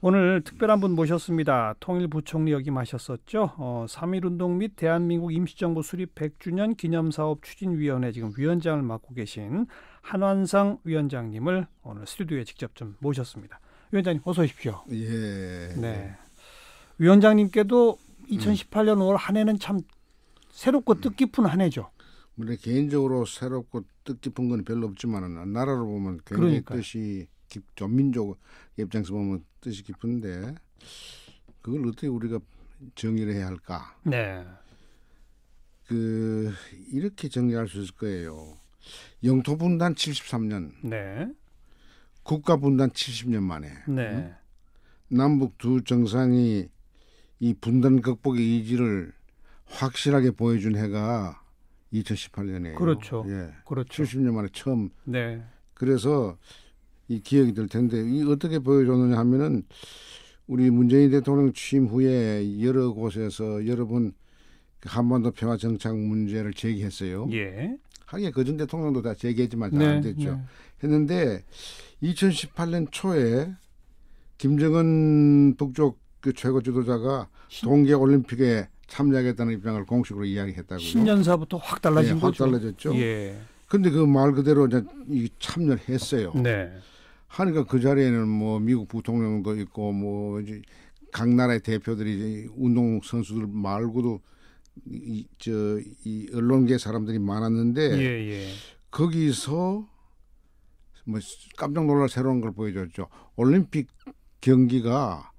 오늘 특별한 분 모셨습니다. 통일부총리 역임하셨었죠. 3.1운동 및 대한민국 임시정부 수립 100주년 기념사업 추진위원회 지금 위원장을 맡고 계신 한완상 위원장님을 오늘 스튜디오에 직접 좀 모셨습니다. 위원장님 어서 오십시오. 예. 네. 위원장님께도 2018년 5월 한 해는 참 새롭고 뜻깊은 한 해죠. 물론 개인적으로 새롭고 뜻깊은 건 별로 없지만 나라로 보면 굉장히 그러니까요. 뜻이 깊죠. 민족 입장에서 보면 뜻이 깊은데 그걸 어떻게 우리가 정의를 해야 할까? 네. 이렇게 정리할 수 있을 거예요. 영토 분단 73년, 네. 국가 분단 70년 만에 네. 남북 두 정상이 이 분단 극복의 의지를 확실하게 보여준 해가 2018년이에요. 그렇죠. 예. 그렇죠. 70년 만에 처음. 네. 그래서 이 기억이 들 텐데 이 어떻게 보여줬느냐 하면은 우리 문재인 대통령 취임 후에 여러 곳에서 여러 번 한반도 평화 정착 문제를 제기했어요. 예. 하긴 그전 대통령도 다 제기했지만 잘 안 됐죠. 네. 했는데 2018년 초에 김정은 북쪽 그 최고 지도자가 동계 올림픽에 참여하겠다는 입장을 공식으로 이야기했다고요. 신년사부터 확 달라진 네, 거죠. 확 달라졌죠. 예. 근데 그 말 그대로 이제 참여를 했어요. 네. 하니까 그 자리에는 뭐 미국 부통령도 있고 뭐 이제 각 나라의 대표들이 운동 선수들 말고도 이 언론계 사람들이 많았는데 예. 거기서 뭐 깜짝 놀랄 새로운 걸 보여줬죠. 올림픽 경기가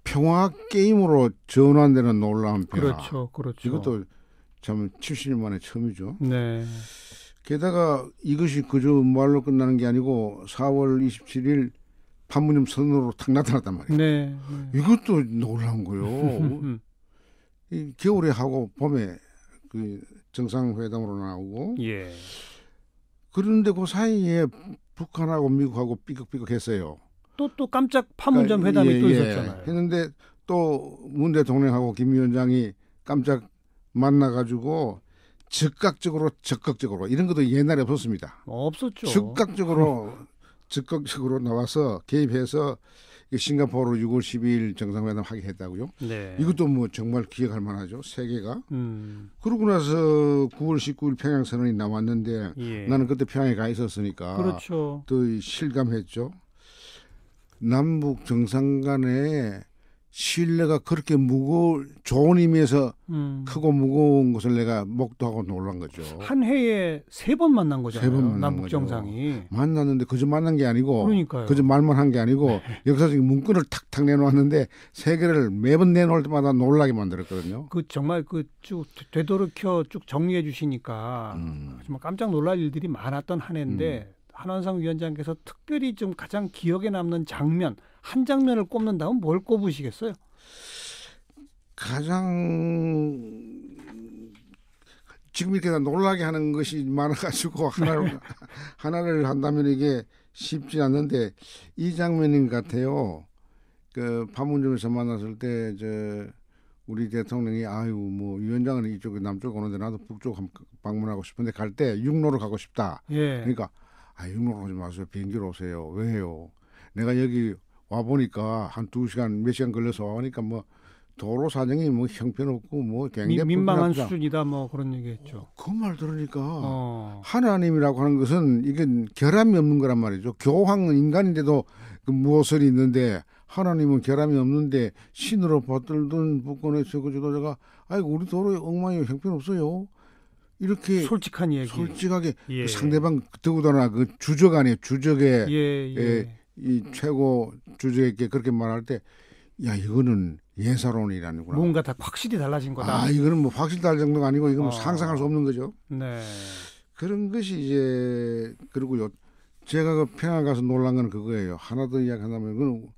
평화 게임으로 전환되는 놀라운 변화. 그렇죠. 이것도 참 70년 만에 처음이죠. 네. 게다가 이것이 그저 말로 끝나는 게 아니고 4월 27일 판문점 선언으로 탁 나타났단 말이에요. 네. 이것도 놀라운 거예요. 이 겨울에 하고 봄에 그 정상회담으로 나오고 예. 그런데 그 사이에 북한하고 미국하고 삐걱삐걱했어요. 또 깜짝 판문점 회담이 또 있었잖아요. 했는데 또 문 대통령하고 김 위원장이 깜짝 만나가지고 적극적으로 이런 것도 옛날에 없었습니다. 없었죠. 적극적으로 나와서 개입해서 싱가포르 6월 12일 정상회담 하게 했다고요. 네. 이것도 뭐 정말 기억할 만하죠. 세계가. 그러고 나서 9월 19일 평양선언이 나왔는데 예. 나는 그때 평양에 가 있었으니까 그렇죠. 또 실감했죠. 남북 정상 간의 신뢰가 그렇게 좋은 의미에서 크고 무거운 것을 내가 목도하고 놀란 거죠. 한 해에 3번 만난 거잖아요. 3번 만난 남북 거죠. 정상이. 만났는데 그저 만난 게 아니고 그러니까요. 그저 말만 한 게 아니고 역사적인 문구를 탁탁 내놓았는데 세계를 매번 내놓을 때마다 놀라게 만들었거든요. 정말 쭉 되도록여 쭉 정리해 주시니까 정말 깜짝 놀랄 일들이 많았던 한 해인데 한완상 위원장께서 특별히 좀 가장 기억에 남는 장면, 한 장면을 꼽는다면 뭘 꼽으시겠어요? 가장 지금 이렇게 놀라게 하는 것이 많아가지고 하나를 한다면 이게 쉽지 않는데 이 장면인 것 같아요. 그 판문점에서 만났을 때 우리 대통령이 뭐 위원장은 이쪽에 남쪽 오는데 나도 북쪽 방문하고 싶은데 갈 때 육로로 가고 싶다. 예. 그러니까 육로로 가지 마세요. 비행기로 오세요. 왜 해요? 내가 여기 와 보니까 한 2시간 몇 시간 걸려서 와보니까 뭐 도로 사정이 뭐 형편없고 뭐 굉장히 민망한 수준이다 뭐 그런 얘기했죠. 그 말 들으니까 하나님이라고 하는 것은 이건 결함이 없는 거란 말이죠. 교황은 인간인데도 그 무엇을 있는데 하나님은 결함이 없는데 신으로 받들던 북권에서 그 지도자가 우리 도로에 엉망이 형편없어요. 이렇게 솔직한 얘기. 솔직하게 예. 그 상대방 더구나 그 주적 아니에요. 주적의 예. 이 최고 주적에게 그렇게 말할 때 이거는 예사론이라는구나. 뭔가 다 확실히 달라진 거다. 이거는 뭐 확실히 달라진 정도가 아니고 이건 뭐 상상할 수 없는 거죠. 네. 그런 것이 이제 그리고요. 제가 그 평양 가서 놀란 건 그거예요. 하나 더 이야기한다면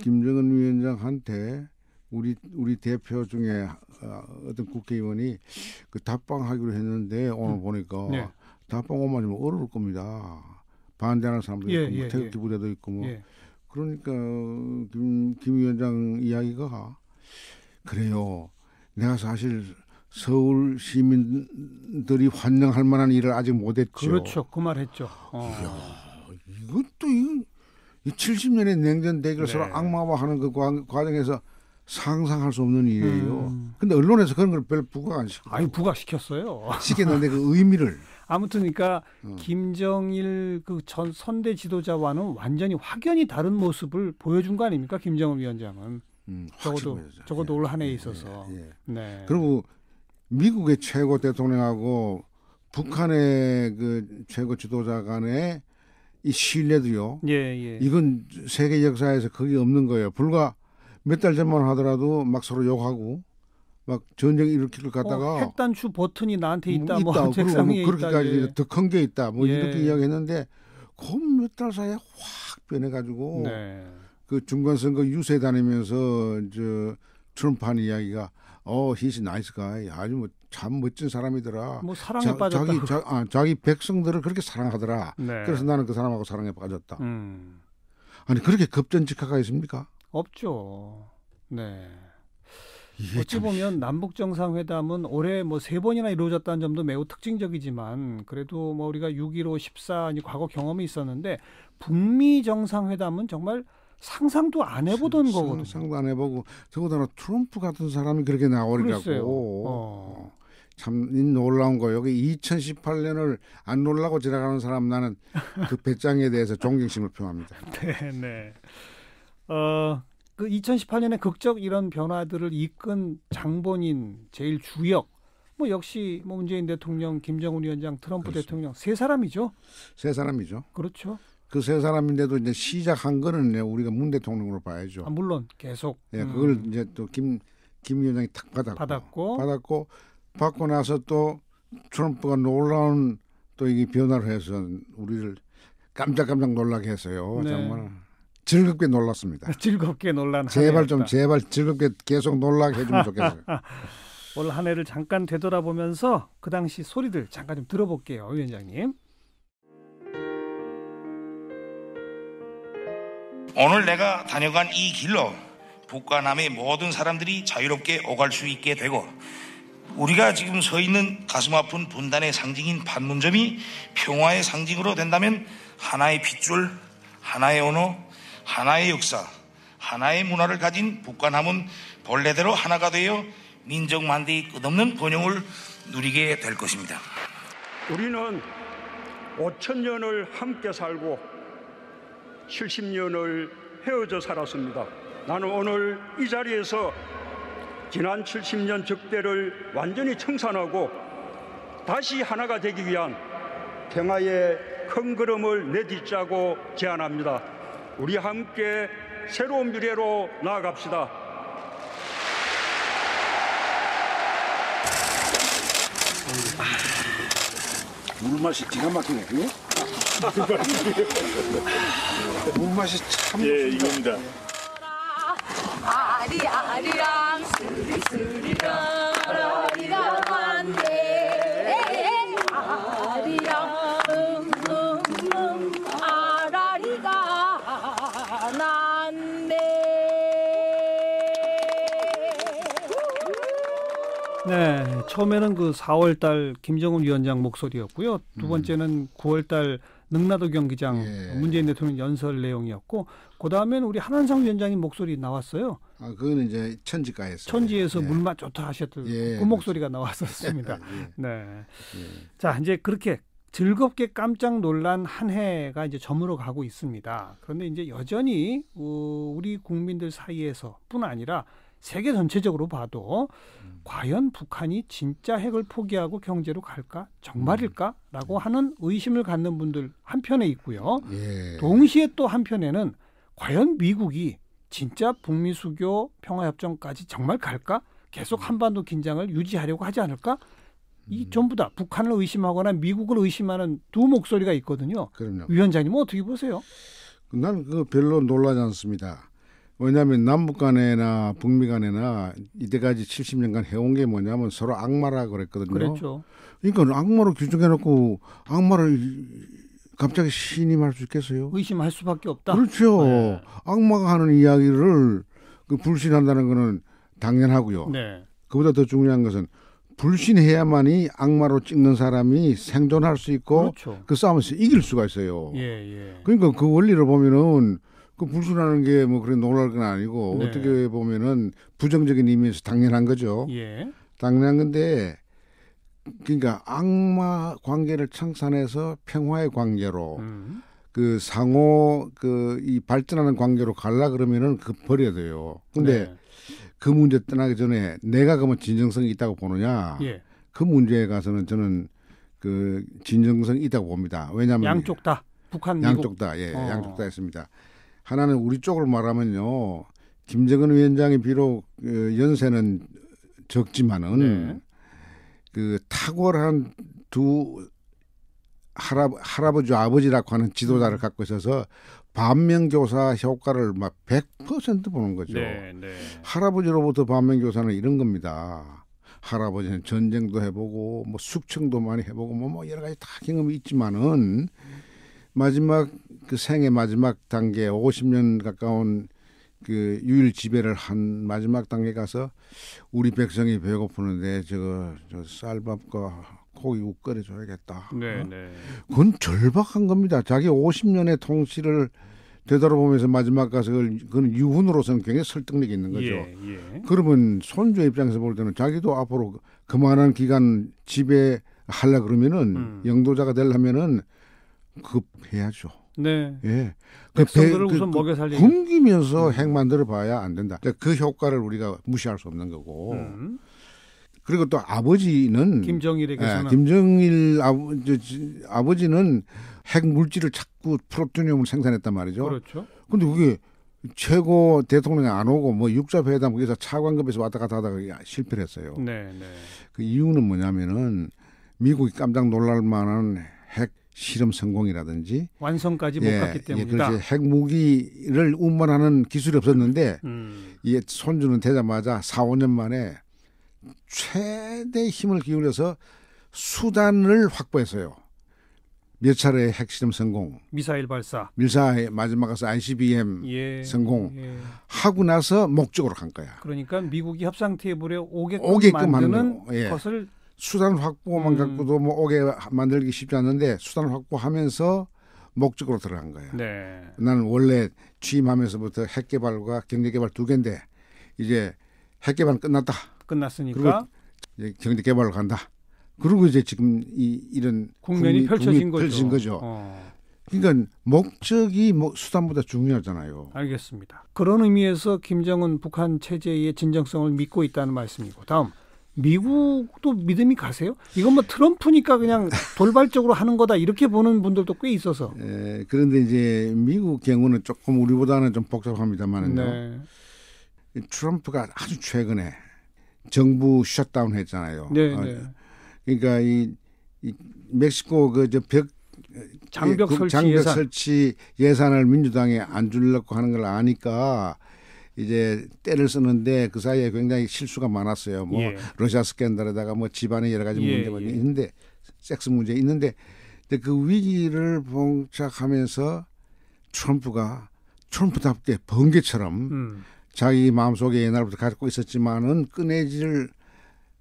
김정은 위원장한테 우리 대표 중에 어떤 국회의원이 그 답방하기로 했는데 오늘 보니까 네. 답방 오면 좀 어려울 겁니다. 반대하는 사람도 있고 태극기 부대도 있고 뭐. 그러니까 김 위원장 이야기가 그래요. 내가 사실 서울 시민들이 환영할 만한 일을 아직 못했죠. 그렇죠. 그 말 했죠. 이것도 이 70년의 냉전 대결 네. 서로 악마화하는 그 과정에서 상상할 수 없는 일이에요. 근데 언론에서 그런 걸 별 부각 안 시켜. 아니 부각시켰어요. 시켰는데 그 의미를 아무튼 그러니까 김정일 그 전 선대 지도자와는 완전히 확연히 다른 모습을 보여준 거 아닙니까? 김정은 위원장은 적어도 올 한 해에 있어서. 네. 그리고 미국의 최고 대통령하고 북한의 그 최고 지도자 간의 이 신뢰도요. 예. 이건 세계 역사에서 거기 없는 거예요. 불과 몇 달 전만 하더라도 막 서로 욕하고 막 전쟁 일으킬 것 같다가 핵단추 버튼이 나한테 있다. 뭐 그리고 책상에 그렇게까지 있다. 더 큰 게 있다. 뭐 예. 이렇게 이야기했는데 그 몇 달 사이에 확 변해가지고 네. 그 중간선거 유세 다니면서 저 트럼프한 이야기가 he's a nice guy. 아주 뭐 참 멋진 사람이더라. 뭐 사랑에 빠졌다. 자기 백성들을 그렇게 사랑하더라. 네. 그래서 나는 그 사람하고 사랑에 빠졌다. 음. 아니 그렇게 급전직하가 있습니까? 없죠. 네. 어찌 보면 남북 정상회담은 올해 뭐 3번이나 이루어졌다는 점도 매우 특징적이지만 그래도 뭐 우리가 6.15, 14 과거 경험이 있었는데 북미 정상회담은 정말 상상도 안 해보던 거거든요. 상상도 안 해보고 더군다나 트럼프 같은 사람이 그렇게 나오리라고. 참 놀라운 거예요. 여기 2018년을 안 놀라고 지나가는 사람 나는 그 배짱에 대해서 존경심을 표합니다. 네. 그 2018년에 극적 이런 변화들을 이끈 장본인 제일 주역 뭐 역시 뭐 문재인 대통령, 김정은 위원장, 트럼프 그렇습니다. 대통령 세 사람이죠. 세 사람이죠. 그렇죠. 그 세 사람인데도 이제 시작한 거는 우리가 문 대통령으로 봐야죠. 물론 계속. 예, 그걸 이제 또 김 위원장이 탁 받았고 받고 나서 또 트럼프가 놀라운 또 이게 변화를 해서 우리를 깜짝깜짝 놀라게 했어요. 네. 정말 즐겁게 놀랐습니다. 즐겁게 놀란 제발 즐겁게 계속 놀라게 해주면 좋겠어요. 올 한 해를 잠깐 되돌아보면서 그 당시 소리들 잠깐 좀 들어볼게요, 위원장님. 오늘 내가 다녀간 이 길로 북과 남의 모든 사람들이 자유롭게 오갈 수 있게 되고 우리가 지금 서 있는 가슴 아픈 분단의 상징인 판문점이 평화의 상징으로 된다면 하나의 핏줄, 하나의 언어, 하나의 역사, 하나의 문화를 가진 북과 남은 본래대로 하나가 되어 민족만대의 끝없는 번영을 누리게 될 것입니다. 우리는 5,000년을 함께 살고 70년을 헤어져 살았습니다. 나는 오늘 이 자리에서 지난 70년 적대를 완전히 청산하고 다시 하나가 되기 위한 평화의 큰 걸음을 내딛자고 제안합니다. 우리 함께 새로운 미래로 나아갑시다. 물 맛이 기가 막히네. 물 맛이 참. 예, 이겁니다. 아리아리랑 스리스리랑 아리랑 안돼 아리랑 아라리가 난데. 네, 처음에는 그 4월달 김정은 위원장 목소리였고요. 두 번째는 9월달 능라도 경기장 문재인 대통령 연설 내용이었고, 그 다음에는 우리 한한상 위원장님 목소리 나왔어요. 그거는 이제 천지가에서. 천지에서 물맛 좋다 하셨던 그 목소리가 나왔었습니다. 네. 자, 이제 그렇게 즐겁게 깜짝 놀란 한 해가 이제 저물어 가고 있습니다. 그런데 이제 여전히 우리 국민들 사이에서뿐 아니라 세계 전체적으로 봐도 과연 북한이 진짜 핵을 포기하고 경제로 갈까? 정말일까? 라고 하는 의심을 갖는 분들 한편에 있고요. 동시에 또 한편에는 과연 미국이 진짜 북미 수교 평화협정까지 정말 갈까? 계속 한반도 긴장을 유지하려고 하지 않을까? 이 전부 다 북한을 의심하거나 미국을 의심하는 두 목소리가 있거든요. 그럼요. 위원장님은 어떻게 보세요? 난 그거 별로 놀라지 않습니다. 왜냐하면 남북 간에나 북미 간에나 이때까지 70년간 해온 게 뭐냐면 서로 악마라고 그랬거든요. 그랬죠. 그러니까 악마로 규정해놓고 악마를 갑자기 신임할 수 있겠어요? 의심할 수밖에 없다. 그렇죠. 네. 악마가 하는 이야기를 불신한다는 거는 당연하고요. 네. 그보다 더 중요한 것은 불신해야만이 악마로 찍는 사람이 생존할 수 있고 그렇죠. 그 싸움에서 이길 수가 있어요. 예. 그러니까 그 원리를 보면은 그 불순하는 게 뭐 그래 놀랄 건 아니고 네. 어떻게 보면은 부정적인 의미에서 당연한 거죠. 예. 당연한 건데 그러니까 악마 관계를 청산해서 평화의 관계로 그 상호 그 이 발전하는 관계로 갈라 그러면은 그 버려야 돼요. 근데 네. 그 문제 떠나기 전에 내가 그러면 진정성이 있다고 보느냐? 예. 그 문제에 가서는 저는 그 진정성이 있다고 봅니다. 왜냐하면 양쪽 다 북한 미국. 양쪽 다 예, 양쪽 다 있습니다. 하나는 우리 쪽으로 말하면요, 김정은 위원장이 비록 연세는 적지만은 네. 그 탁월한 두 할아버지 아버지라고 하는 지도자를 갖고 있어서 반면교사 효과를 막 100% 보는 거죠. 네, 네. 할아버지로부터 반면교사는 이런 겁니다. 할아버지는 전쟁도 해보고 뭐 숙청도 많이 해보고 뭐 여러 가지 다 경험이 있지만은 마지막 그 생의 마지막 단계 50년 가까운 그 유일 지배를 한 마지막 단계 가서 우리 백성이 배고프는데 저 쌀밥과 고기 국 끓여줘야겠다. 네, 네. 그건 절박한 겁니다. 자기 50년의 통치를 되돌아보면서 마지막 가서 그건 유훈으로서는 굉장히 설득력이 있는 거죠. 예, 예. 그러면 손주 입장에서 볼 때는 자기도 앞으로 그만한 기간 지배하려 그러면은 영도자가 되려면은 급해야죠. 네. 예. 백성들을 우선 먹여 살리는. 굶기면서 핵 만들어 봐야 안 된다. 그 효과를 우리가 무시할 수 없는 거고. 그리고 또 아버지는 김정일에게서는 김정일 아버지는 핵 물질을 자꾸 플루토늄을 생산했단 말이죠. 그렇죠. 근데 그게 최고 대통령이 안 오고 뭐 육자회담 거기서 차관급에서 왔다 갔다 하다가 실패를 했어요. 네, 네. 그 이유는 뭐냐면은 미국이 깜짝 놀랄 만한 핵 실험 성공이라든지 완성까지 못 갔기 때문이다. 그렇지. 핵무기를 운반하는 기술이 없었는데 이 손주는 되자마자 4, 5년 만에 최대 힘을 기울여서 수단을 확보했어요. 몇 차례 핵실험 성공, 미사일 발사, 밀사의 마지막 가서 ICBM 예, 성공 예. 하고 나서 목적으로 간 거야. 그러니까 미국이 협상 테이블에 오게끔 하는 만드는 거. 예. 것을 수단 확보만 갖고도 뭐 오게 만들기 쉽지 않는데 수단 확보하면서 목적으로 들어간 거예요. 네. 나는 원래 취임하면서부터 핵 개발과 경제 개발 두 개인데 이제 핵 개발은 끝났다. 끝났으니까 이제 경제 개발로 간다. 그리고 이제 지금 이런 국면이 펼쳐진 거죠. 그러니까 목적이 수단보다 중요하잖아요. 알겠습니다. 그런 의미에서 김정은 북한 체제의 진정성을 믿고 있다는 말씀이고, 다음 미국도 믿음이 가세요? 이건 뭐 트럼프니까 그냥 돌발적으로 하는 거다 이렇게 보는 분들도 꽤 있어서. 그런데 이제 미국 경우는 조금 우리보다는 좀 복잡합니다만은요. 네. 트럼프가 아주 최근에 정부 셧다운 했잖아요. 네, 네. 그러니까 이 멕시코 장벽 설치 예산을 민주당에 안 주려고 하는 걸 아니까 이제 때를 쓰는데 그 사이에 굉장히 실수가 많았어요. 뭐 러시아 스캔들에다가 뭐 집안에 여러 가지 문제가 있는데 섹스 문제 있는데 그 위기를 봉착하면서 트럼프답게 번개처럼 자기 마음속에 옛날부터 갖고 있었지만은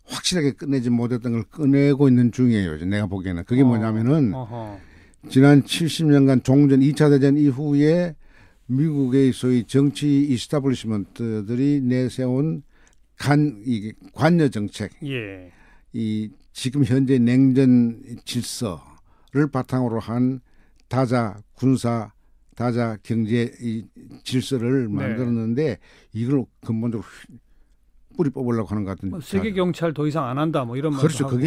확실하게 꺼내지 못했던 걸 꺼내고 있는 중이에요. 내가 보기에는. 그게 뭐냐면은 지난 70년간 종전 2차 대전 이후에 미국의 소위 정치 이스타블리시먼트들이 내세운 관여 정책, 이 지금 현재 냉전 질서를 바탕으로 한 다자 군사, 다자 경제 이 질서를 만들었는데 이걸 근본적으로 뿌리 뽑으려고 하는 것 같은. 세계 경찰 더 이상 안 한다, 뭐 이런 말도 그렇죠. 하고.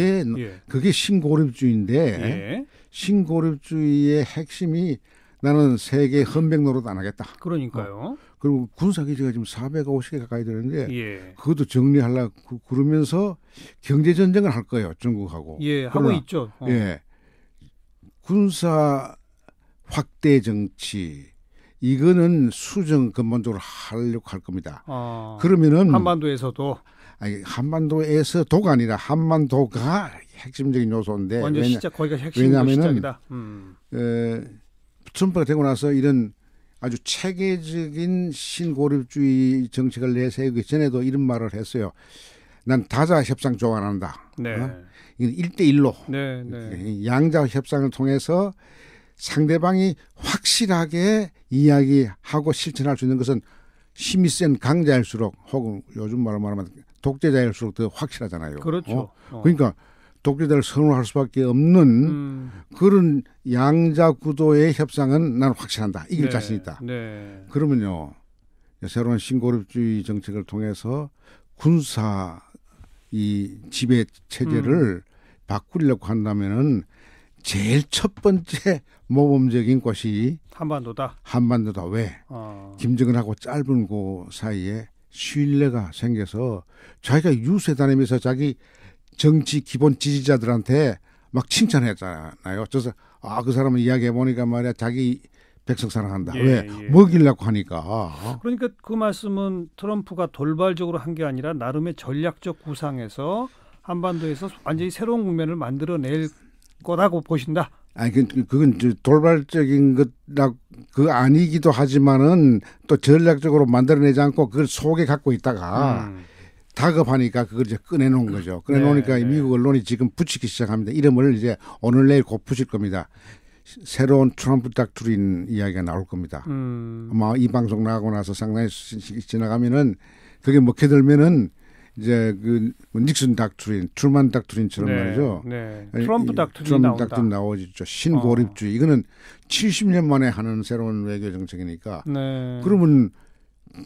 그게 신고립주의인데 신고립주의의 핵심이 나는 세계 헌병 노릇 안 하겠다. 그러니까요. 그리고 군사기지가 지금 450개 가까이 되는데 그것도 그것도 정리하려고 그러면서 경제전쟁을 할 거예요. 중국하고. 하고 있죠. 군사 확대 정치 이거는 수정 근본적으로 하려고 할 겁니다. 그러면은 한반도에서도 한반도에서도가 아니라 한반도가 핵심적인 요소인데 완전 거기가 핵심적인 시작이다. 트럼프가 되고 나서 이런 아주 체계적인 신고립주의 정책을 내세우기 전에도 이런 말을 했어요. 난 다자 협상 좋아 안 한다. 이건 1대1로 양자 협상을 통해서 상대방이 확실하게 이야기하고 실천할 수 있는 것은 힘이 센 강자일수록 혹은 요즘 말로 말하면 독재자일수록 더 확실하잖아요. 그렇죠. 그러니까 독재자를 선호할 수밖에 없는 그런 양자 구도의 협상은 나는 확실한다. 이길 네, 자신 있다. 네. 그러면요. 새로운 신고립주의 정책을 통해서 군사 이 지배 체제를 바꾸려고 한다면은 제일 첫 번째 모범적인 곳이 한반도다. 한반도다. 왜? 김정은하고 짧은 그 사이에 신뢰가 생겨서 자기가 유세 다니면서 자기 정치 기본 지지자들한테 막 칭찬했잖아요. 그래서 그 사람은 이야기해 보니까 말이야 자기 백성 사랑한다. 예, 왜? 예. 먹이려고 하니까. 그러니까 그 말씀은 트럼프가 돌발적으로 한 게 아니라 나름의 전략적 구상에서 한반도에서 완전히 새로운 국면을 만들어낼 거라고 보신다. 아니 그건 돌발적인 것라 그 아니기도 하지만은 또 전략적으로 만들어내지 않고 그걸 속에 갖고 있다가 다급하니까 그걸 이제 꺼내놓은 거죠. 꺼내놓으니까 네. 미국 언론이 지금 붙이기 시작합니다. 이름을 이제 오늘 내일 곧 붙일 겁니다. 새로운 트럼프 닥트린 이야기가 나올 겁니다. 아마 이 방송 나가고 나서 상당히 지나가면은 그게 먹혀들면은 이제 그 닉슨 닥트린, 트루만 닥트린처럼 네, 말이죠. 네. 트럼프 닥트린이 트럼프 나온다. 닥트린 나오죠. 신고립주의. 이거는 70년 만에 하는 새로운 외교 정책이니까. 네. 그러면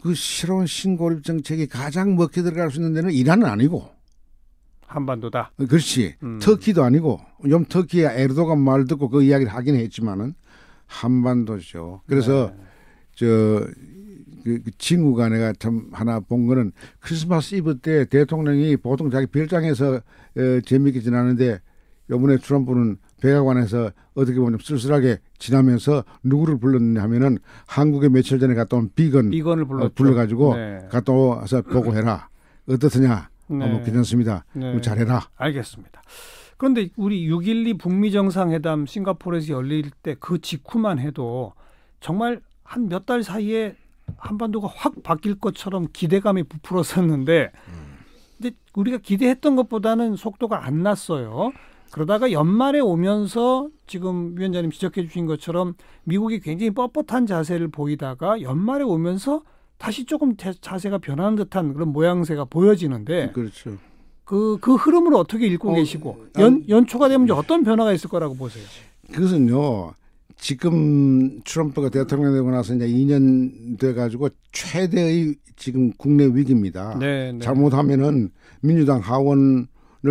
그 새로운 신고립 정책이 가장 먹혀 들어갈 수 있는 데는 이란은 아니고. 한반도다. 그렇지. 터키도 아니고. 좀 터키야 에르도간 말 듣고 그 이야기를 하긴 했지만은 한반도죠. 그래서 그 친구가 내가 참 하나 본 거는 크리스마스 이브 때 대통령이 보통 자기 별장에서 재미있게 지나는데 이번에 트럼프는 백악관에서 어떻게 보면 쓸쓸하게 지나면서 누구를 불렀느냐 하면은 한국에 며칠 전에 갔다 온 비건을 불러가지고 네. 갔다 와서 보고해라. 어떻느냐. 뭐 괜찮습니다. 네. 잘해라. 알겠습니다. 그런데 우리 6.12 북미 정상회담 싱가포르에서 열릴 때 그 직후만 해도 정말 한 몇 달 사이에 한반도가 확 바뀔 것처럼 기대감이 부풀었었는데 근데 우리가 기대했던 것보다는 속도가 안 났어요. 그러다가 연말에 오면서 지금 위원장님 지적해 주신 것처럼 미국이 굉장히 뻣뻣한 자세를 보이다가 연말에 오면서 다시 조금 자세가 변하는 듯한 그런 모양새가 보여지는데 그렇죠. 그 흐름을 어떻게 읽고 계시고 연초가 되면 이제 어떤 변화가 있을 거라고 보세요? 그것은요. 지금 트럼프가 대통령 되고 나서 이제 2년 돼 가지고 최대의 지금 국내 위기입니다. 네, 네. 잘못하면은 민주당 하원을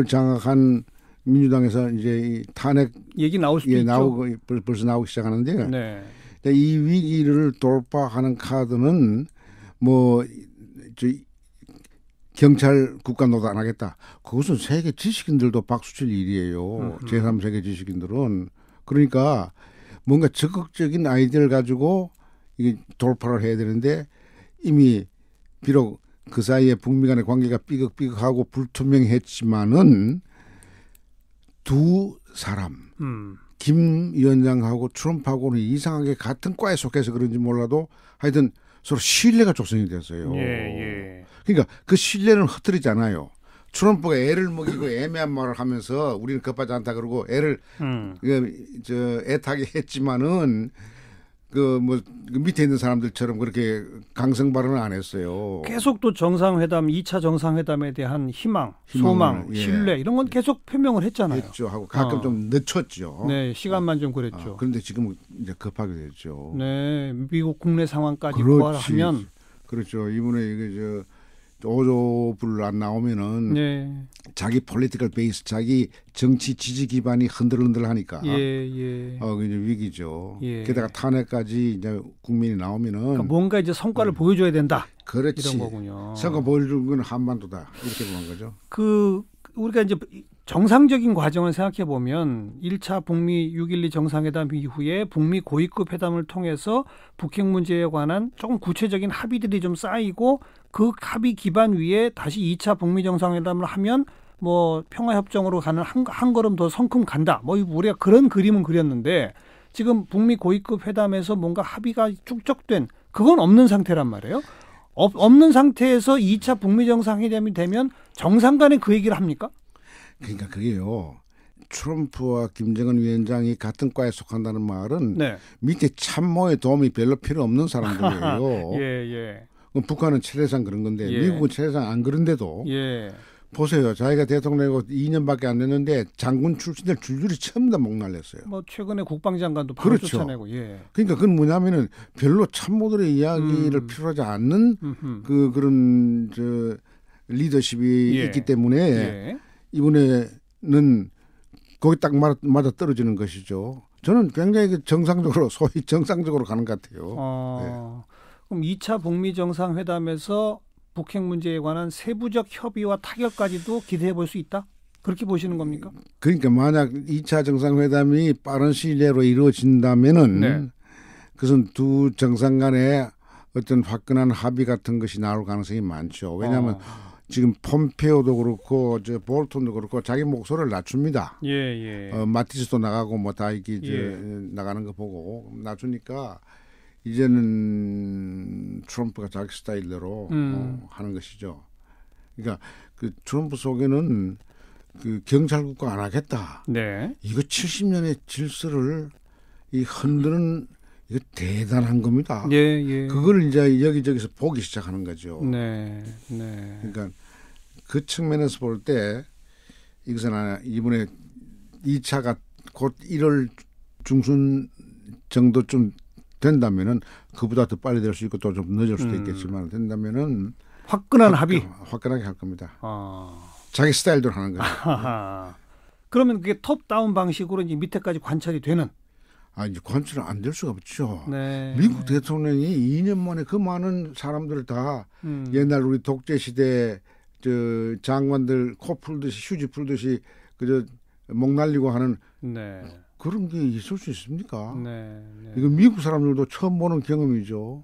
장악한 민주당에서 이제 이 탄핵 얘기 나올 수도 있죠. 벌써 나오기 시작하는데 네. 이 위기를 돌파하는 카드는 뭐 경찰 국가노도 안 하겠다. 그것은 세계 지식인들도 박수칠 일이에요. 제3세계 지식인들은. 그러니까 뭔가 적극적인 아이디어를 가지고 이게 돌파를 해야 되는데 이미 비록 그 사이에 북미 간의 관계가 삐걱삐걱하고 불투명했지만은 두 사람 김 위원장하고 트럼프하고는 이상하게 같은 과에 속해서 그런지 몰라도 하여튼 서로 신뢰가 조성이 됐어요. 예. 그러니까 그 신뢰는 흐트리잖아요. 트럼프가 애를 먹이고 애매한 말을 하면서 우리는 급하지 않다 그러고 애를 애타게 했지만은 그 밑에 있는 사람들처럼 그렇게 강성 발언을 안 했어요. 계속 또 정상회담, 2차 정상회담에 대한 희망, 소망, 신뢰 이런 건 계속 표명을 했잖아요. 했죠. 하고 가끔 좀 늦췄죠. 네, 시간만 좀 그랬죠. 그런데 지금은 이제 급하게 됐죠. 네, 미국 국내 상황까지 고려하면 그렇죠. 이번에 이게 5조 불 안 나오면은 네. 자기 폴리티컬 베이스, 자기 정치 지지 기반이 흔들흔들하니까 이제 위기죠. 예. 게다가 탄핵까지 이제 국민이 나오면은 그러니까 뭔가 이제 성과를 보여줘야 된다. 그렇지. 이런 거군요. 성과 보여주는 건 한반도다 이렇게 보는 거죠. 그 우리가 이제 정상적인 과정을 생각해 보면 1차 북미 6.12 정상회담 이후에 북미 고위급 회담을 통해서 북핵 문제에 관한 조금 구체적인 합의들이 좀 쌓이고 그 합의 기반 위에 다시 2차 북미 정상회담을 하면 뭐 평화협정으로 가는 한 걸음 더 성큼 간다. 뭐 우리가 그런 그림은 그렸는데 지금 북미 고위급 회담에서 뭔가 합의가 축적된 그건 없는 상태란 말이에요. 없는 상태에서 2차 북미 정상회담이 되면 정상 간에 그 얘기를 합니까? 그러니까 그게요. 트럼프와 김정은 위원장이 같은 과에 속한다는 말은 네. 밑에 참모의 도움이 별로 필요 없는 사람들이에요. 예, 예. 북한은 최대상 그런 건데 예. 미국은 최대상 안 그런데도 예. 보세요. 자기가 대통령이고 2년밖에 안 됐는데 장군 출신들 줄줄이 전부 다 목날렸어요. 뭐 최근에 국방장관도 바로 그렇죠. 쫓아내고. 예. 그러니까 그건 뭐냐면은 별로 참모들의 이야기를 필요하지 않는 그런 리더십이 예. 있기 때문에 예. 이번에는 거기 딱 맞아 떨어지는 것이죠. 저는 굉장히 정상적으로 소위 정상적으로 가는 것 같아요. 그럼 2차 북미 정상회담에서 북핵 문제에 관한 세부적 협의와 타결까지도 기대해 볼 수 있다? 그렇게 보시는 겁니까? 그러니까 만약 2차 정상회담이 빠른 시일 내로 이루어진다면은 네. 그것은 두 정상 간에 어떤 화끈한 합의 같은 것이 나올 가능성이 많죠. 왜냐하면 지금 폼페오도 그렇고 저 볼턴도 그렇고 자기 목소리를 낮춥니다. 예, 예. 마티스도 나가고 뭐 다 이렇게 나가는 거 보고 낮추니까 이제는 트럼프가 자기 스타일대로 하는 것이죠. 그러니까 그 트럼프 속에는 그 경찰국가 안 하겠다. 네. 이거 70년의 질서를 이 흔드는 이거 대단한 겁니다. 예, 예. 그걸 이제 여기저기서 보기 시작하는 거죠. 네. 네. 그러니까 그 측면에서 볼 때 이것은 이번에 2차가 곧 1월 중순 정도쯤 된다면은 그보다 더 빨리 될 수 있고 또 좀 늦을 수도 있겠지만 된다면은 화끈한 합의. 화끈하게 할 겁니다. 아. 자기 스타일대로 하는 거죠. 그러면 그게 톱다운 방식으로 이제 밑에까지 관찰이 되는. 이제 관찰은 안 될 수가 없죠. 네. 미국 대통령이 2년 만에 그 많은 사람들을 다 옛날 우리 독재 시대 저 장관들 코 풀듯이 휴지 풀듯이 그저 목 날리고 하는 네. 그런 게 있을 수 있습니까? 네. 네. 이거 미국 사람들도 처음 보는 경험이죠.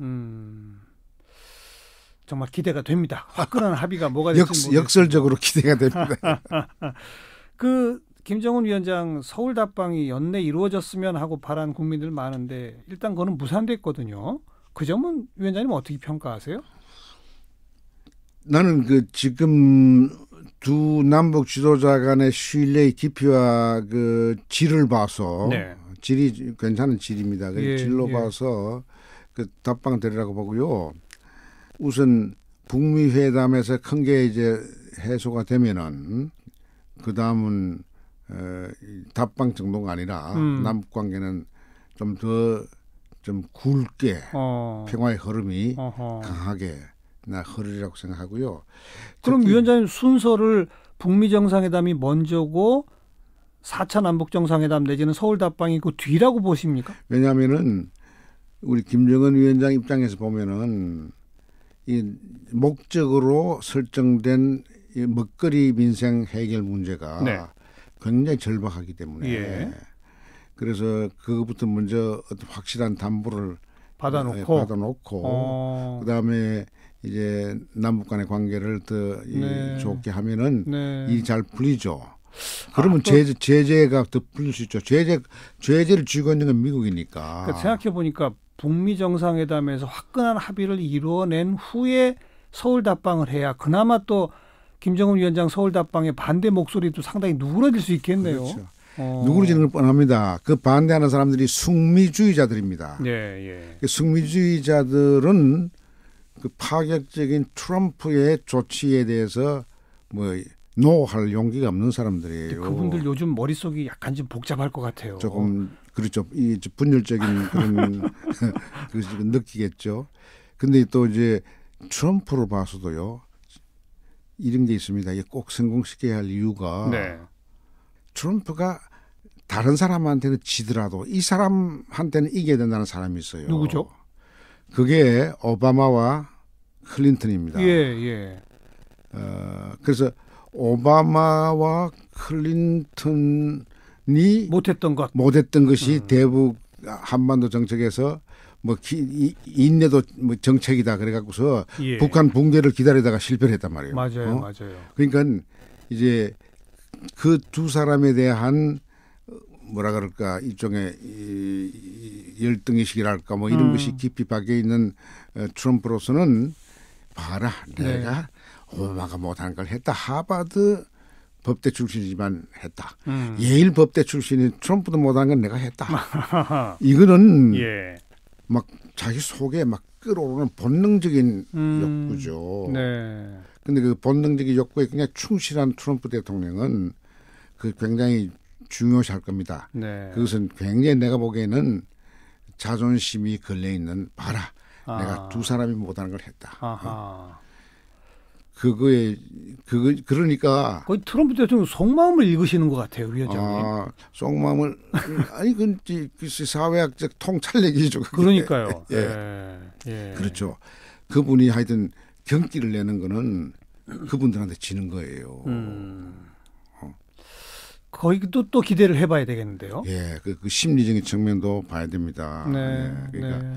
정말 기대가 됩니다. 화끈한 합의가 뭐가 될지 모르겠습니다. 역설적으로 기대가 됩니다. 그 김정은 위원장 서울 답방이 연내 이루어졌으면 하고 바란 국민들 많은데 일단 그거는 무산됐거든요. 그 점은 위원장님 어떻게 평가하세요? 나는 그 지금 두 남북 지도자 간의 신뢰의 깊이와 그 질을 봐서 네. 질이 괜찮은 질입니다. 그 예, 질로 예. 봐서 그 답방 되리라고 보고요. 우선 북미 회담에서 큰 게 이제 해소가 되면은 그 다음은 답방 정도가 아니라 남북 관계는 좀 더 좀 굵게 평화의 흐름이 강하게 흐르리라고 생각하고요. 그럼 특히 위원장님 순서를 북미 정상회담이 먼저고 4차 남북 정상회담 내지는 서울 답방이 그 뒤라고 보십니까? 왜냐하면은 우리 김정은 위원장 입장에서 보면은 이 목적으로 설정된 이 먹거리 민생 해결 문제가 네. 굉장히 절박하기 때문에 예. 그래서 그것부터 먼저 어떤 확실한 담보를 받아놓고 그다음에 이제 남북 간의 관계를 더 네. 좋게 하면은 네. 일이 잘 풀리죠. 그러면 제재가 더 풀릴 수 있죠. 제재를 쥐고 있는 건 미국이니까. 그러니까 생각해 보니까 북미 정상회담에서 화끈한 합의를 이루어낸 후에 서울 답방을 해야 그나마 또 김정은 위원장 서울 답방의 반대 목소리도 상당히 누그러질 수 있겠네요. 그렇죠. 누구르지는 건 뻔합니다. 그 반대하는 사람들이 숙미주의자들입니다. 예, 예. 그 숙미주의자들은 그 파격적인 트럼프의 조치에 대해서 뭐 노할 용기가 없는 사람들이에요. 그분들 요즘 머릿속이 약간 좀 복잡할 것 같아요. 조금 그렇죠. 이 분열적인 그런 그것을 느끼겠죠. 근데 또 이제 트럼프로 봐서도요. 이런 게 있습니다. 이게 꼭 성공시켜야 할 이유가 네. 트럼프가 다른 사람한테는 지더라도 이 사람한테는 이겨야 된다는 사람이 있어요. 누구죠? 그게 오바마와 클린턴입니다. 예, 예. 그래서 오바마와 클린턴이 못했던 것이 대북 한반도 정책에서 뭐 인내도 뭐 정책이다 그래갖고서 예. 북한 붕괴를 기다리다가 실패를 했단 말이에요. 맞아요, 맞아요. 그러니까 이제 그 두 사람에 대한 뭐라 그럴까 일종의 열등의식이랄까 뭐 이런 것이 깊이 박혀 있는 트럼프로서는 봐라 내가 오바마가 못하는 걸 했다. 하버드 법대 출신이지만 했다. 예일 법대 출신이 트럼프도 못한 건 내가 했다. 이거는 예. 막 자기 속에 막 끌어오르는 본능적인 욕구죠. 네. 근데 그 본능적인 욕구에 그냥 충실한 트럼프 대통령은 그 굉장히 중요시할 겁니다. 네. 그것은 굉장히 내가 보기에는 자존심이 걸려 있는 봐라. 내가 두 사람이 못하는 걸 했다. 아하. 그러니까 거의 트럼프 대통령 속마음을 읽으시는 것 같아요, 위원장님. 속마음을 아니 그 사회학적 통찰력이죠. 그게. 그러니까요. 예. 예. 그렇죠. 그분이 하여튼 경기를 내는 거는 그분들한테 지는 거예요. 거의 또 기대를 해봐야 되겠는데요. 예, 그 심리적인 측면도 봐야 됩니다. 네. 예, 그러니까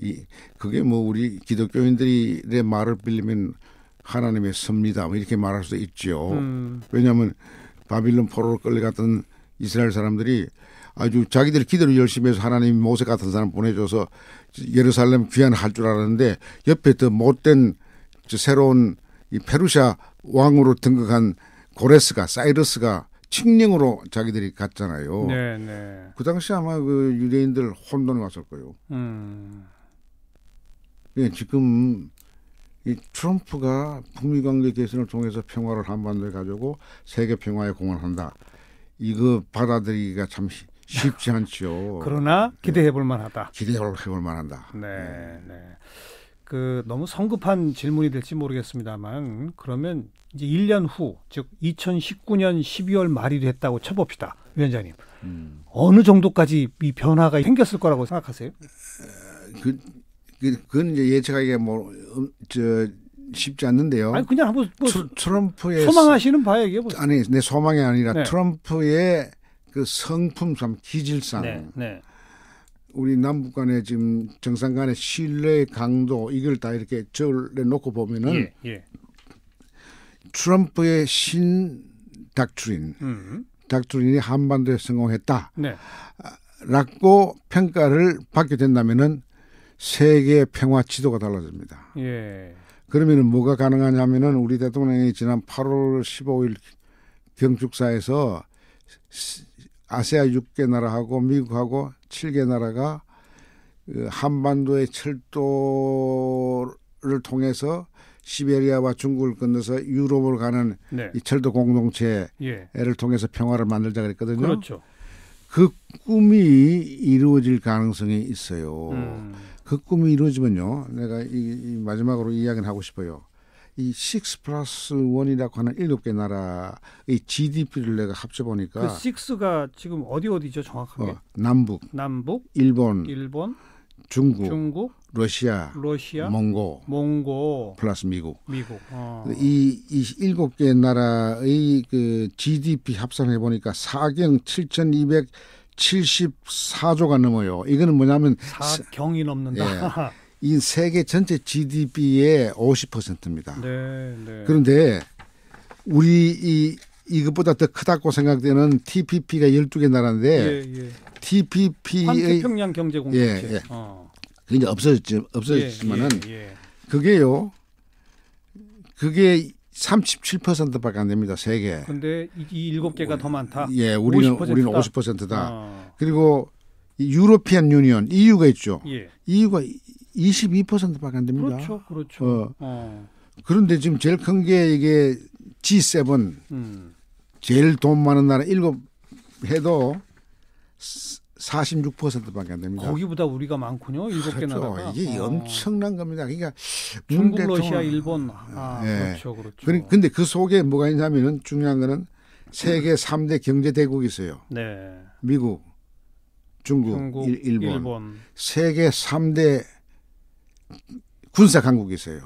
네. 그게 뭐 우리 기독교인들의 말을 빌리면 하나님의 섭리다 뭐 이렇게 말할 수 있죠. 왜냐하면 바빌론 포로로 끌려갔던 이스라엘 사람들이 아주 자기들이 기도를 열심히 해서 하나님이 모세 같은 사람 보내줘서 예루살렘 귀환할 줄 알았는데 옆에 더 못된 새로운 이 페르시아 왕으로 등극한 고레스가 사이러스가 칙령으로 자기들이 갔잖아요. 네, 네. 그 당시 아마 그 유대인들 혼돈이 왔을 거예요. 예, 지금 이 트럼프가 북미 관계 개선을 통해서 평화를 한반도에 가지고 세계 평화에 공헌한다. 이거 받아들이기가 참 쉽지 않죠. 그러나 기대해볼 만하다. 기대해볼 만한다. 네, 네. 그 너무 성급한 질문이 될지 모르겠습니다만 그러면 이제 1년 후, 즉 2019년 12월 말이 됐다고 쳐봅시다, 위원장님. 어느 정도까지 이 변화가 생겼을 거라고 생각하세요? 그건 이제 예측하기가 쉽지 않는데요. 아니 그냥 한번 트럼프의 소망하시는 바에 얘기해보세요. 아니 내 소망이 아니라 네. 트럼프의 그 성품상 기질상 네, 네. 우리 남북 간의 지금 정상 간의 신뢰 강도 이걸 다 이렇게 저울에 놓고 보면은 예. 트럼프의 닥트린이 한반도에 성공했다. 네. 라고 평가를 받게 된다면은 세계 평화 지도가 달라집니다. 예. 그러면은 뭐가 가능하냐면은 우리 대통령이 지난 8월 15일 경축사에서 아세아 6개 나라하고 미국하고 7개 나라가 한반도의 철도를 통해서 시베리아와 중국을 건너서 유럽을 가는 네. 이 철도 공동체를 예. 통해서 평화를 만들자 그랬거든요. 그렇죠. 그 꿈이 이루어질 가능성이 있어요. 그 꿈이 이루어지면요. 내가 이 마지막으로 이야기를 하고 싶어요. 이 6+1이라고 하는 7개 나라의 GDP를 내가 합쳐보니까 그 6가 지금 어디죠 정확하게? 남북, 일본, 중국, 러시아, 몽고 플러스 미국. 이 7개 나라의 그 GDP 합산해 보니까 4경 7,274조가 넘어요. 이거는 뭐냐면 4경이 넘는다. 예, 이 세계 전체 GDP의 50%입니다. 네, 네. 그런데 우리 이것보다 더 크다고 생각되는 TPP가 12개 나라인데 TPP의 환태평양 경제공동체. 그게 없어졌지만은 그게요. 그게 37%밖에 안 됩니다. 세계. 근데 이 7개가 더 많다. 예, 우리는 50%다. 그리고 유로피안 유니언 EU가 있죠. EU가 22%밖에 안 됩니다. 그렇죠. 그런데 지금 제일 큰 게 이게 G7 제일 돈 많은 나라 7 해도 46%밖에 안 됩니다. 거기보다 우리가 많군요. 7개 그렇죠. 나라가. 이게 엄청난 겁니다. 그러니까 중국, 러시아, 일본. 예. 그렇죠. 근데 그 속에 뭐가 있냐면은 중요한 거는 세계 3대 경제 대국이 있어요. 네. 미국, 중국, 일본. 세계 3대 군사 강국이 있어요.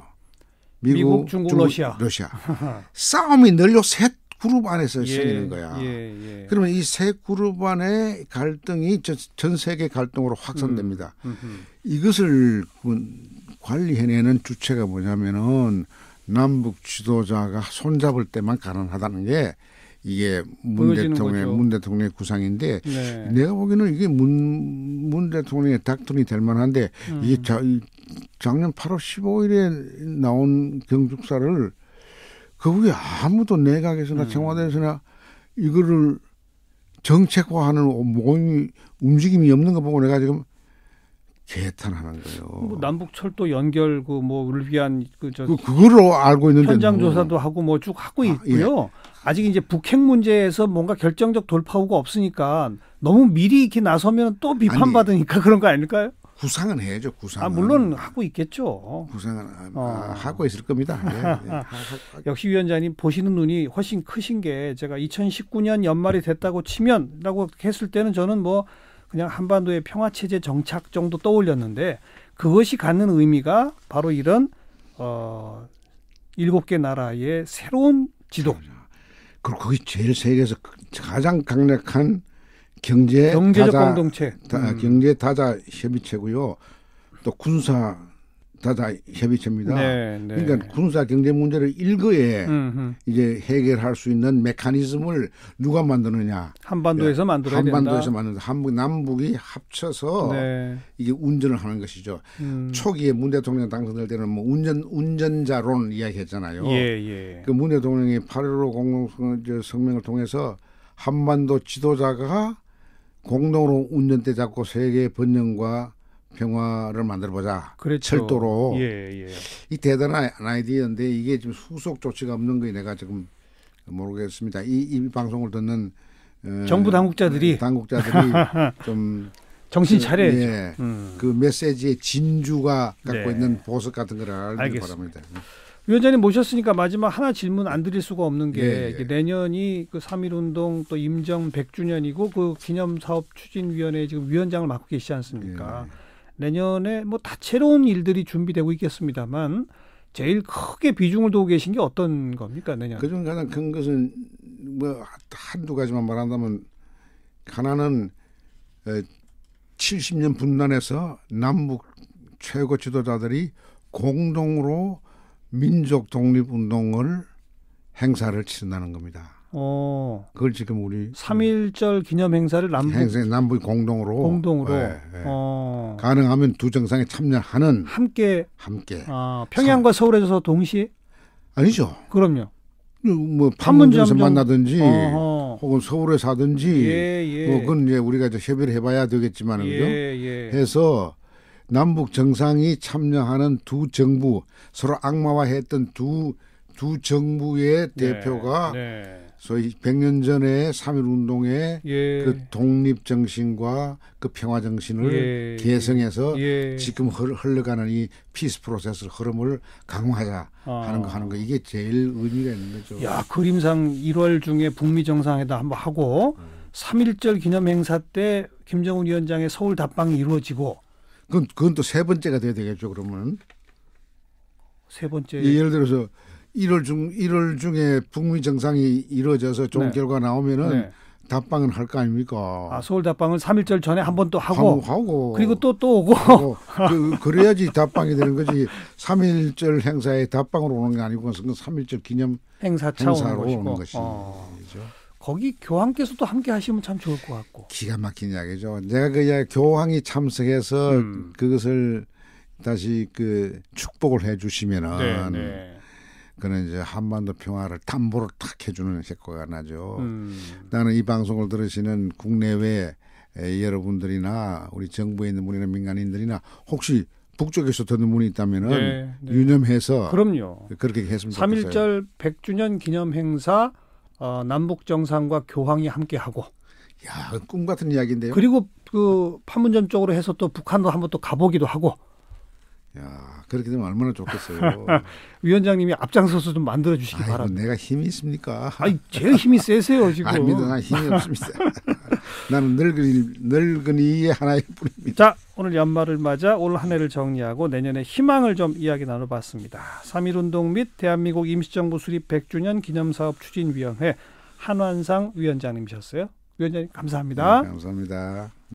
미국, 중국, 러시아. 싸움이 늘요 셋 그룹 안에서 생기는 거야. 그러면 이 세 그룹 안의 갈등이 전 세계 갈등으로 확산됩니다. 이것을 관리해내는 주체가 뭐냐면은 남북 지도자가 손잡을 때만 가능하다는 게 이게 문 대통령의 구상인데 내가 보기에는 이게 문 대통령의 닥터니 될 만한데 이게 작년 8월 15일에 나온 경축사를 그게 아무도 내각에서나 청와대에서나 이거를 정책화하는 모임이 움직임이 없는 거 보고 내가 지금 개탄하는 거예요. 뭐 남북철도 연결 그뭐를 위한 그거로 알고 있는데 현장 조사도 하고 뭐 쭉 하고 있고요. 예. 아직 이제 북핵 문제에서 뭔가 결정적 돌파구가 없으니까 너무 미리 이렇게 나서면 또 비판받으니까 그런 거 아닐까요? 구상은 해야죠. 구상은. 물론 하고 있겠죠. 구상은 하고 있을 겁니다. 예. 역시 위원장님 보시는 눈이 훨씬 크신 게 제가 2019년 연말이 됐다고 치면라고 했을 때는 저는 뭐 그냥 한반도의 평화체제 정착 정도 떠올렸는데 그것이 갖는 의미가 바로 이런 7개 나라의 새로운 지도. 그리고 거기 제일 세계에서 가장 강력한 경제적 공동체, 경제 다자 협의체고요. 또 군사 다자 협의체입니다. 네. 그러니까 군사 경제 문제를 일거에 이제 해결할 수 있는 메커니즘을 누가 만드느냐? 한반도에서 만들어야 된다. 한반도에서 만든다. 남북이 합쳐서 이게 운전을 하는 것이죠. 초기에 문 대통령 당선될 때는 뭐 운전자론 이야기했잖아요. 예. 그 문 대통령이 8.15 공동 성명을 통해서 한반도 지도자가 공동으로 운전대 잡고 세계 번영과 평화를 만들어보자. 그렇죠. 철도로. 예. 이 대단한 아이디어인데 이게 지금 후속 조치가 없는 거에 내가 지금 모르겠습니다. 이 방송을 듣는 정부 당국자들이 좀 정신 차려야죠. 예, 그 메시지의 진주가 갖고 네. 있는 보석 같은 걸 알기 바랍니다. 위원장님 모셨으니까 마지막 하나 질문 안 드릴 수가 없는 게 예. 내년이 그 3.1운동 또 임정 100주년이고 그 기념사업 추진위원회 지금 위원장을 맡고 계시지 않습니까? 예. 내년에 뭐 다채로운 일들이 준비되고 있겠습니다만 제일 크게 비중을 두고 계신 게 어떤 겁니까 내년? 그중 가장 큰 것은 뭐 한두 가지만 말한다면 하나는 70년 분단에서 남북 최고 지도자들이 공동으로 민족 독립운동을 행사를 치른다는 겁니다. 그걸 지금 우리 3.1절 기념 행사를 남북 공동으로 예. 가능하면 두 정상에 참여하는 함께 평양과 서울에서 동시에 아니죠. 그럼요. 뭐 판문점에서 만나든지 혹은 서울에 사든지 예. 그건 이제 우리가 이제 협의를 해봐야 되겠지만 그죠? 해서 남북 정상이 참여하는 두 정부 서로 악마화했던 두 정부의 대표가 소위 100년 전에 3.1운동의 그 독립 정신과 그 평화 정신을 계승해서 지금 흘러가는 이 피스 프로세스 흐름을 강화하자 하는 거 이게 제일 의미가 있는 거죠. 야, 그림상 1월 중에 북미 정상회담 한번 하고 3.1절 기념 행사 때 김정은 위원장의 서울 답방이 이루어지고 그건 또 세 번째가 돼야 되겠죠. 그러면 세 번째 예를 들어서 1월 중에 북미 정상이 이루어져서 좋은 결과 나오면은 답방은 할 거 아닙니까? 서울 답방을 3.1절 전에 한 번 또 하고 그리고 또 오고 그래야지 답방이 되는 거지. 3.1절 행사에 답방으로 오는 게 아니고 3.1절 기념 행사로 오는 것이죠. 거기 교황께서도 함께 하시면 참 좋을 것 같고. 기가 막힌 이야기죠. 내가 그 교황이 참석해서 그것을 다시 그 축복을 해주시면은 그는 이제 한반도 평화를 담보를 탁 해주는 효과가 나죠. 나는 이 방송을 들으시는 국내외 여러분들이나 우리 정부에 있는 분이나 민간인들이나 혹시 북쪽에서 듣는 분이 있다면은 유념해서 그럼요. 그렇게 했으면 좋겠어요. 3.1절 100주년 기념 행사 남북 정상과 교황이 함께 하고. 야, 꿈 같은 이야기인데요. 그리고 그 판문점 쪽으로 해서 또 북한도 한번 또 가보기도 하고. 야, 그렇게 되면 얼마나 좋겠어요. 위원장님이 앞장서서 좀 만들어 주시기 바랍니다. 내가 힘이 있습니까? 제일 힘이 세세요 지금. 아닙니다. 난 힘이 없습니다. 나는 늙은이의 하나일 뿐입니다. 자, 오늘 연말을 맞아 올 한 해를 정리하고 내년의 희망을 좀 이야기 나눠봤습니다. 3.1운동 및 대한민국 임시정부 수립 100주년 기념사업 추진위원회 한완상 위원장님이셨어요. 위원장님 감사합니다. 네, 감사합니다.